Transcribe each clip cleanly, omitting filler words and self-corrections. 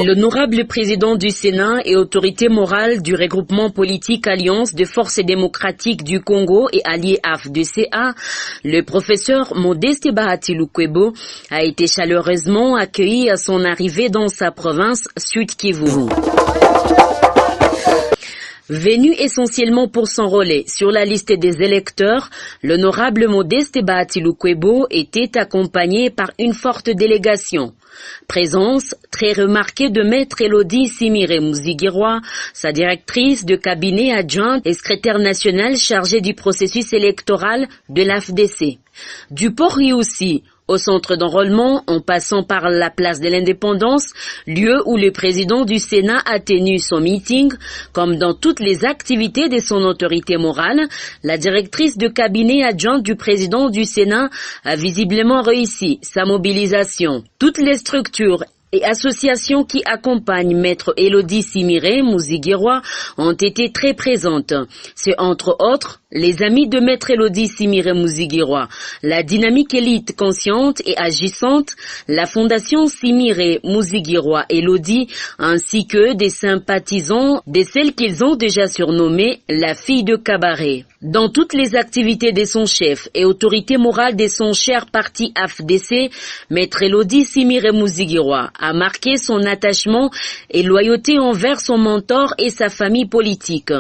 L'honorable président du Sénat et autorité morale du regroupement politique Alliance de Forces démocratiques du Congo et allié AFDCA, le professeur Modeste Bahati Lukwebo, a été chaleureusement accueilli à son arrivée dans sa province Sud-Kivu. Venu essentiellement pour s'enrôler sur la liste des électeurs, l'honorable Modeste Bahati Lukwebo était accompagné par une forte délégation. Présence très remarquée de maître Elodie Simire Muzigirwa, sa directrice de cabinet adjointe et secrétaire nationale chargée du processus électoral de l'AFDC. Du port Riussi au centre d'enrôlement, en passant par la place de l'Indépendance, lieu où le président du Sénat a tenu son meeting, comme dans toutes les activités de son autorité morale, la directrice de cabinet adjointe du président du Sénat a visiblement réussi sa mobilisation. Toutes les structures et associations qui accompagnent maître Elodie Simire Muzigirwa ont été très présentes. C'est entre autres les amis de maître Elodie Simire Muzigirwa, la dynamique élite consciente et agissante, la fondation Simire Muzigirwa Elodie, ainsi que des sympathisants de celles qu'ils ont déjà surnommées la fille de cabaret. Dans toutes les activités de son chef et autorité morale de son cher parti AFDC, maître Elodie Simire Muzigirwa a marqué son attachement et loyauté envers son mentor et sa famille politique.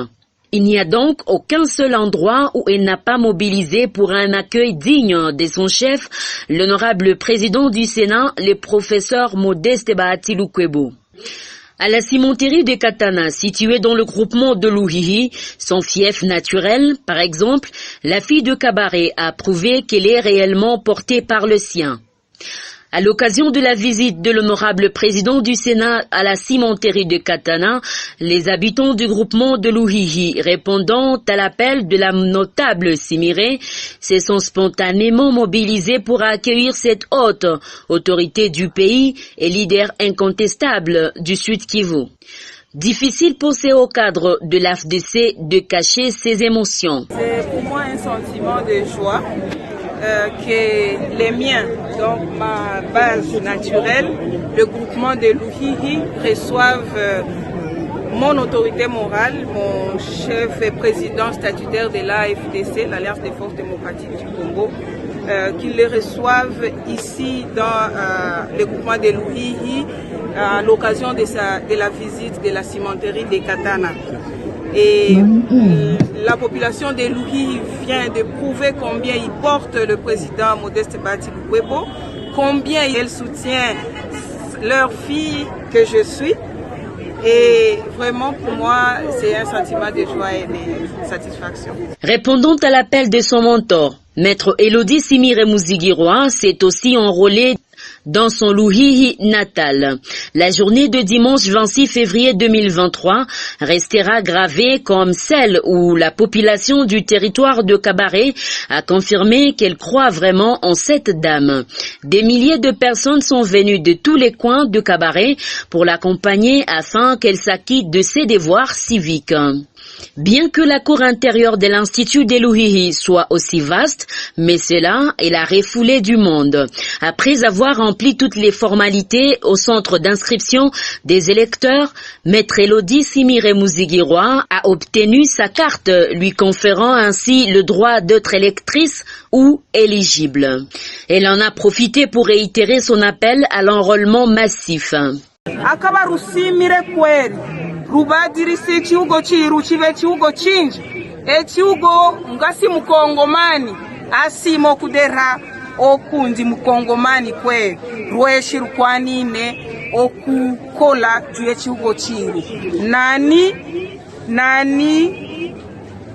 Il n'y a donc aucun seul endroit où elle n'a pas mobilisé pour un accueil digne de son chef, l'honorable président du Sénat, le professeur Modeste Bahati Lukwebo. À la cimenterie de Katana, située dans le groupement de Luhihi, son fief naturel, par exemple, la fille de cabaret a prouvé qu'elle est réellement portée par le sien. À l'occasion de la visite de l'honorable président du Sénat à la cimenterie de Katana, les habitants du groupement de Luhihi, répondant à l'appel de la notable Simire, se sont spontanément mobilisés pour accueillir cette haute autorité du pays et leader incontestable du Sud-Kivu. Difficile pour ces hauts cadres de l'AFDC de cacher ses émotions. C'est pour moi un sentiment de joie. Que les miens, donc ma base naturelle, le groupement de Luhihi, reçoivent mon autorité morale, mon chef et président statutaire de l'AFDC, l'Alliance des Forces démocratiques du Congo, qu'ils les reçoivent ici dans le groupement de Luhihi à l'occasion de la visite de la cimenterie de Katana. Et la population de Luhihi vient de prouver combien il porte le président Modeste Bahati Lukwebo, combien elle soutient leur fille que je suis. Et vraiment pour moi, c'est un sentiment de joie et de satisfaction. Répondant à l'appel de son mentor, maître Elodie Simire Muzigirwa s'est aussi enrôlé dans son Luhihi natal. La journée de dimanche 26 février 2023 restera gravée comme celle où la population du territoire de Cabaret a confirmé qu'elle croit vraiment en cette dame. Des milliers de personnes sont venues de tous les coins de Cabaret pour l'accompagner afin qu'elle s'acquitte de ses devoirs civiques. Bien que la cour intérieure de l'Institut de Luhihi soit aussi vaste, mais cela est la refoulée du monde. Après avoir rempli toutes les formalités au centre d'inscription des électeurs, maître Elodie Simire Muzigirwa a obtenu sa carte, lui conférant ainsi le droit d'être électrice ou éligible. Elle en a profité pour réitérer son appel à l'enrôlement massif. Rubadirise chiugo chiru chive chiugo chinji chiugo ngasi mukongomani asimo kudera okundi mukongomani kwe rweshi rukwanine okukola tuye chiugo chiru nani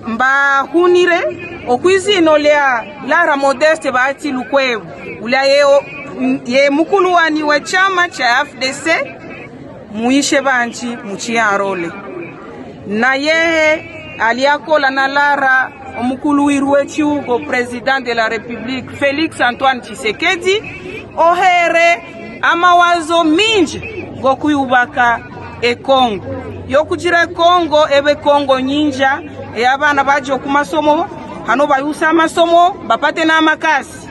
mbahunire okwizino lea Lara Modeste Bahati Lukwebo ula ye mukulu wani wa chama cha AFDC muishe banchi muchiarole na yehe aliakola na Lara omukulu wirwe chiugo president de la République Félix Antoine Tshisekedi ohere amawazo minji gokuyubaka Kongo yokujira Kongo ebe Kongo nyinja abana baje kumasomo hano bayusa amasomo bapate na makasi.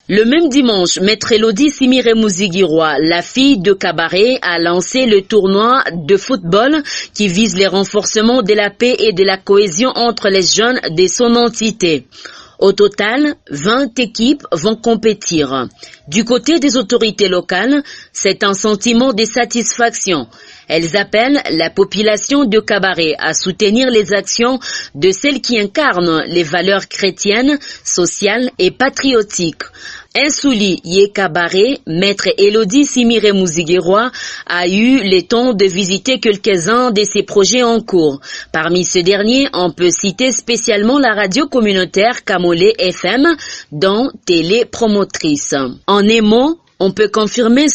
Le même dimanche, Maître Elodie Simire Mouzigiroa, la fille de Kabaré, a lancé le tournoi de football qui vise le renforcement de la paix et de la cohésion entre les jeunes de son entité. Au total, 20 équipes vont compétir. Du côté des autorités locales, c'est un sentiment de satisfaction. Elles appellent la population de Kabaré à soutenir les actions de celles qui incarnent les valeurs chrétiennes, sociales et patriotiques. Insouli Yé Kabaré, Maître Elodie Simire Mouzigiroa, a eu le temps de visiter quelques-uns de ses projets en cours. Parmi ces derniers, on peut citer spécialement la radio communautaire Kamolé FM, dont télé promotrice. En un mot, on peut confirmer